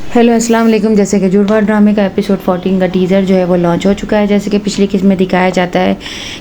Hello अस्सलाम वालेकुम। जैसे कि जुड़वा ड्रामे का एपिसोड 14 का टीज़र जो है वो लॉन्च हो चुका है। जैसे कि पिछली किस्त में दिखाया जाता है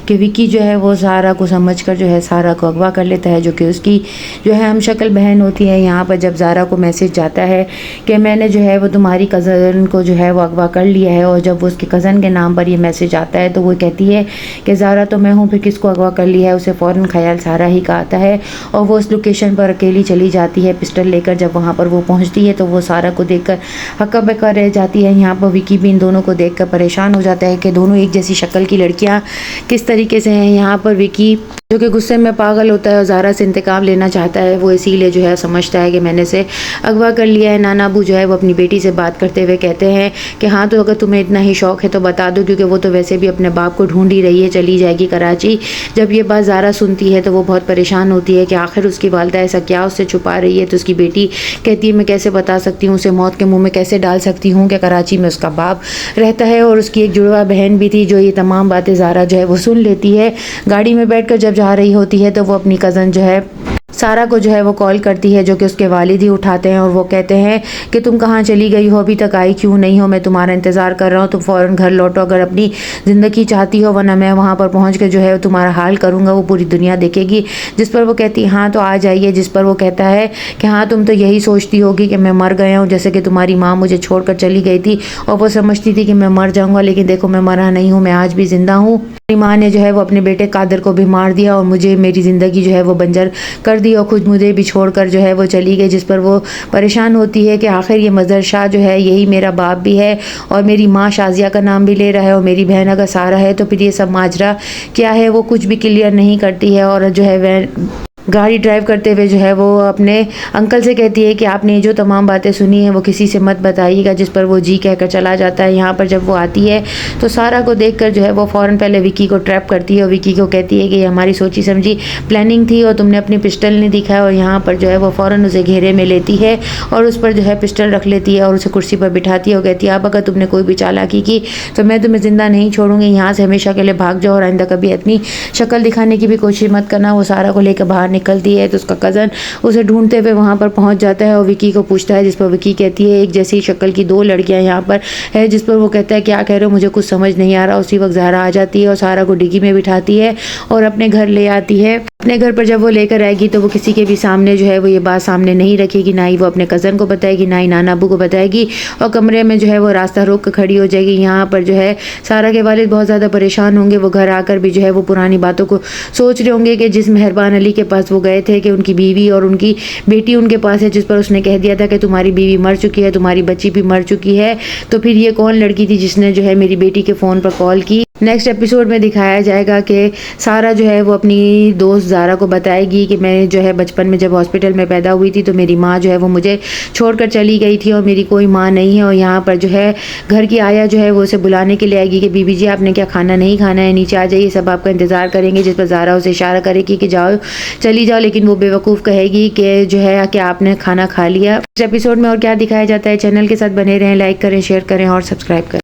कि विकी जो है वो सारा को समझकर जो है सारा को अगवा कर लेता है, जो कि उसकी जो है हमशक्ल बहन होती है। यहाँ पर जब ज़ारा को मैसेज जाता है कि मैंने जो है वो तुम्हारी कज़न को जो है वो अगवा कर लिया है, और जब वो उसके कज़न के नाम पर ये मैसेज आता है तो वो कहती है कि ज़ारा तो मैं हूँ, फिर किसको अगवा कर लिया है। उसे फ़ौरन ख्याल सारा ही का आता है और वो उस लोकेशन पर अकेली चली जाती है पिस्टल लेकर। जब वहाँ पर वो पहुँचती है तो वो सारा को देखकर हक्का बक्का रह जाती है। यहाँ पर विकी भी इन दोनों को देखकर परेशान हो जाता है कि दोनों एक जैसी शक्ल की लड़कियाँ किस तरीके से हैं। यहाँ पर विकी जो कि गुस्से में पागल होता है और ज़ारा से इंतकाम लेना चाहता है, वो इसीलिए जो है समझता है कि मैंने से अगवा कर लिया है। नाना अबू जो है वो अपनी बेटी से बात करते हुए कहते हैं कि हाँ, तो अगर तुम्हें इतना ही शौक़ है तो बता दो, क्योंकि वो तो वैसे भी अपने बाप को ढूंढ ही रही है, चली जाएगी कराची। जब ये बात ज़ारा सुनती है तो वो बहुत परेशान होती है कि आखिर उसकी वालिदा ऐसा क्या उससे छुपा रही है। तो उसकी बेटी कहती है मैं कैसे बता सकती हूँ, उसे मौत के मुँह में कैसे डाल सकती हूँ कि कराची में उसका बाप रहता है और उसकी एक जुड़वा बहन भी थी। जो ये तमाम बातें ज़ारा जो है वो सुन लेती है। गाड़ी में बैठकर जब जा रही होती है तो वो अपनी कज़न जो है सारा को जो है वो कॉल करती है, जो कि उसके वालिद ही उठाते हैं और वो कहते हैं कि तुम कहाँ चली गई हो, अभी तक आई क्यों नहीं हो, मैं तुम्हारा इंतज़ार कर रहा हूँ, तुम फ़ौरन घर लौटो अगर अपनी ज़िंदगी चाहती हो, वरना मैं वहाँ पर पहुँच के जो है तुम्हारा हाल करूँगा, वो पूरी दुनिया देखेगी। जिस पर वो कहती है हाँ तो आ जाइए। जिस पर वो कहता है कि हाँ तुम तो यही सोचती होगी कि मैं मर गया हूँ, जैसे कि तुम्हारी माँ मुझे छोड़ कर चली गई थी और वो समझती थी कि मैं मर जाऊँगा, लेकिन देखो मैं मरा नहीं हूँ, मैं आज भी ज़िंदा हूँ। मेरी माँ ने जो है वो अपने बेटे कादर को भी मार दिया और मुझे मेरी ज़िंदगी जो है वो बंजर कर दी और खुद मुझे भी छोड़कर जो है वो चली गई। जिस पर वो परेशान होती है कि आखिर ये मज़र शाह जो है यही मेरा बाप भी है और मेरी माँ शाजिया का नाम भी ले रहा है और मेरी बहन अगर सारा है, तो फिर ये सब माजरा क्या है, वो कुछ भी क्लियर नहीं करती है। और जो है वह गाड़ी ड्राइव करते हुए जो है वो अपने अंकल से कहती है कि आपने जो तमाम बातें सुनी हैं वो किसी से मत बताइएगा। जिस पर वो जी कहकर चला जाता है। यहाँ पर जब वो आती है तो सारा को देखकर जो है वो फ़ौरन पहले विकी को ट्रैप करती है और विकी को कहती है कि ये हमारी सोची समझी प्लानिंग थी और तुमने अपनी पिस्टल नहीं दिखाया। और यहाँ पर जो है वो फ़ौरन उसे घेरे में लेती है और उस पर जो है पिस्टल रख लेती है और उसे कुर्सी पर बिठाती है और कहती है अब अगर तुमने कोई भी चालाकी की तो मैं तुम्हें ज़िंदा नहीं छोड़ूंगी, यहाँ से हमेशा के लिए भाग जाओ और आइंदा कभी अपनी शक्ल दिखाने की भी कोशिश मत करना। वो सारा को लेकर बाहर निकलती है तो उसका कज़न उसे ढूंढते हुए वहाँ पर पहुँच जाता है और विकी को पूछता है, जिस पर विकी कहती है एक जैसी शक्ल की दो लड़कियाँ यहाँ पर है। जिस पर वो कहता है क्या कह रहे हो, मुझे कुछ समझ नहीं आ रहा। उसी वक्त ज़ारा आ जाती है और सारा को डिग्गी में बिठाती है और अपने घर ले आती है। अपने घर पर जब वो लेकर आएगी तो वो किसी के भी सामने जो है वो ये बात सामने नहीं रखेगी, ना ही वो अपने कज़न को बताएगी, ना ही नाना अबू को बताएगी और कमरे में जो है वो रास्ता रोक कर खड़ी हो जाएगी। यहाँ पर जो है सारा के वालिद बहुत ज़्यादा परेशान होंगे। वो घर आकर भी जो है वो पुरानी बातों को सोच रहे होंगे कि जिस मेहरबान अली के पास वो गए थे कि उनकी बीवी और उनकी बेटी उनके पास है, जिस पर उसने कह दिया था कि तुम्हारी बीवी मर चुकी है, तुम्हारी बच्ची भी मर चुकी है, तो फिर ये कौन लड़की थी जिसने जो है मेरी बेटी के फ़ोन पर कॉल की। नेक्स्ट एपिसोड में दिखाया जाएगा कि सारा जो है वो अपनी दोस्त ज़ारा को बताएगी कि मैं जो है बचपन में जब हॉस्पिटल में पैदा हुई थी तो मेरी माँ जो है वो मुझे छोड़कर चली गई थी और मेरी कोई माँ नहीं है। और यहाँ पर जो है घर की आया जो है वो उसे बुलाने के लिए आएगी कि बीबी जी आपने क्या खाना नहीं खाना है, नीचे आ जाइए, सब आपका इंतज़ार करेंगे। जिस पर ज़ारा उसे इशारा करेगी कि जाओ चली जाओ, लेकिन वो बेवकूफ़ कहेगी कि जो है कि आपने खाना खा लिया। इस एपिसोड में और क्या दिखाया जाता है, चैनल के साथ बने रहें, लाइक करें, शेयर करें और सब्सक्राइब करें।